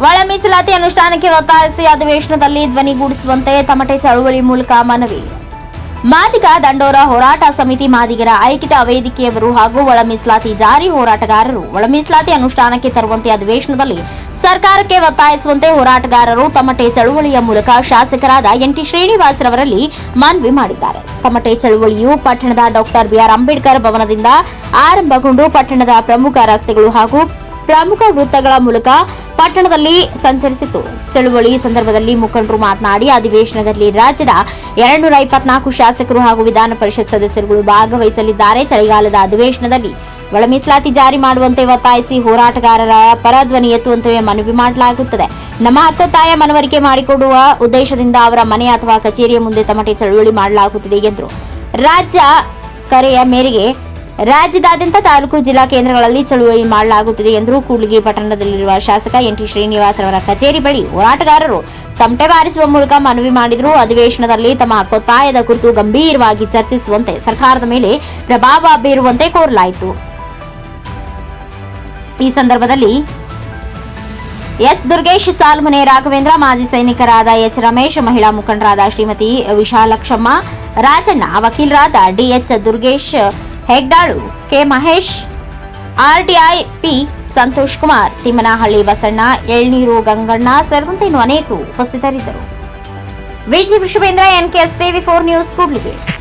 ಒಳ ಮೀಸಲಾತಿ ಅನುಷ್ಠಾನಕ್ಕೆ ಒತ್ತಾಯಿಸಿ ಅಧಿವೇಶನದಲ್ಲಿ ಧ್ವನಿಗೂಡಿಸುವಂತೆ ತಮಟೆ ಚಳವಳಿ ಮೂಲಕ ಮನವಿ. ಮಾದಿಗ ದಂಡೋರ ಹೋರಾಟ ಸಮಿತಿ, ಮಾದಿಗರ ಐಕ್ಯತಾ ವೇದಿಕೆಯವರು ಹಾಗೂ ಒಳ ಮೀಸಲಾತಿ ಜಾರಿ ಹೋರಾಟಗಾರರು ಒಳ ಮೀಸಲಾತಿ ಅನುಷ್ಠಾನಕ್ಕೆ ತರುವಂತೆ ಅಧಿವೇಶನದಲ್ಲಿ ಸರ್ಕಾರಕ್ಕೆ ಒತ್ತಾಯಿಸುವಂತೆ ಹೋರಾಟಗಾರರು ತಮಟೆ ಚಳವಳಿಯ ಮೂಲಕ ಶಾಸಕರಾದ ಎನ್.ಟಿ. ಶ್ರೀನಿವಾಸರವರಲ್ಲಿ ಮನವಿ ಮಾಡಿದ್ದಾರೆ. ತಮಟೆ ಚಳವಳಿಯು ಪಟ್ಟಣದ ಡಾಕ್ಟರ್ ಬಿ.ಆರ್. ಅಂಬೇಡ್ಕರ್ ಭವನದಿಂದ ಆರಂಭಗೊಂಡು ಪಟ್ಟಣದ ಪ್ರಮುಖ ರಸ್ತೆಗಳು ಹಾಗೂ ಪ್ರಮುಖ ವೃತ್ತಗಳ ಮೂಲಕ ಪಟ್ಟಣದಲ್ಲಿ ಸಂಚರಿಸಿತು. ಚಳವಳಿ ಸಂದರ್ಭದಲ್ಲಿ ಮುಖಂಡರು ಮಾತನಾಡಿ, ಅಧಿವೇಶನದಲ್ಲಿ ರಾಜ್ಯದ 224 ಶಾಸಕರು ಹಾಗೂ ವಿಧಾನ ಪರಿಷತ್ ಸದಸ್ಯರುಗಳು ಭಾಗವಹಿಸಲಿದ್ದಾರೆ. ಚಳಿಗಾಲದ ಅಧಿವೇಶನದಲ್ಲಿ ಒಳ ಮೀಸಲಾತಿ ಜಾರಿ ಮಾಡುವಂತೆ ಒತ್ತಾಯಿಸಿ ಹೋರಾಟಗಾರರ ಪರ ಧ್ವನಿ ಎತ್ತುವಂತೆ ಮನವಿ ಮಾಡಲಾಗುತ್ತದೆ. ನಮ್ಮ ಹಕ್ಕೊತ್ತಾಯ ಮನವರಿಕೆ ಮಾಡಿಕೊಡುವ ಉದ್ದೇಶದಿಂದ ಅವರ ಮನೆ ಅಥವಾ ಕಚೇರಿಯ ಮುಂದೆ ತಮಟೆ ಚಳವಳಿ ಮಾಡಲಾಗುತ್ತಿದೆ ಎಂದರು. ರಾಜ್ಯ ಕರೆಯ ಮೇರೆಗೆ ರಾಜ್ಯದಾದ್ಯಂತ ತಾಲೂಕು ಜಿಲ್ಲಾ ಕೇಂದ್ರಗಳಲ್ಲಿ ಚಳವಳಿ ಮಾಡಲಾಗುತ್ತಿದೆ ಎಂದರು. ಕೂಡ್ಲಿಗಿ ಪಟ್ಟಣದಲ್ಲಿರುವ ಶಾಸಕ ಎನ್.ಟಿ. ಶ್ರೀನಿವಾಸರವರ ಕಚೇರಿ ಬಳಿ ಹೋರಾಟಗಾರರು ತಮಟೆ ಬಾರಿಸುವ ಮೂಲಕ ಮನವಿ ಮಾಡಿದರು. ಅಧಿವೇಶನದಲ್ಲಿ ತಮ್ಮ ಹಕ್ಕೊತ್ತಾಯದ ಕುರಿತು ಗಂಭೀರವಾಗಿ ಚರ್ಚಿಸುವಂತೆ ಸರ್ಕಾರದ ಮೇಲೆ ಪ್ರಭಾವ ಬೀರುವಂತೆ ಕೋರಲಾಯಿತು. ಈ ಸಂದರ್ಭದಲ್ಲಿ ಎಸ್. ದುರ್ಗೇಶ್, ಸಾಲ್ಮನೆ ರಾಘವೇಂದ್ರ, ಮಾಜಿ ಸೈನಿಕರಾದ ಎಚ್. ರಮೇಶ್, ಮಹಿಳಾ ಮುಖಂಡರಾದ ಶ್ರೀಮತಿ ವಿಶಾಲಕ್ಷಮ್ಮ ರಾಜಣ್ಣ, ವಕೀಲರಾದ D H. Durgesh Hegdalu, K. Mahesh, RTI P. Santosh Kumar, Timmanahalli Basanna, ಎಳ್ನೀರು ಗಂಗಣ್ಣ ಸೇರಿದಂತೆ ಇನ್ನೂ ಅನೇಕರು ಉಪಸ್ಥಿತರಿದ್ದರು. Viji Vishwendra, NKS TV4 news, Kudligi.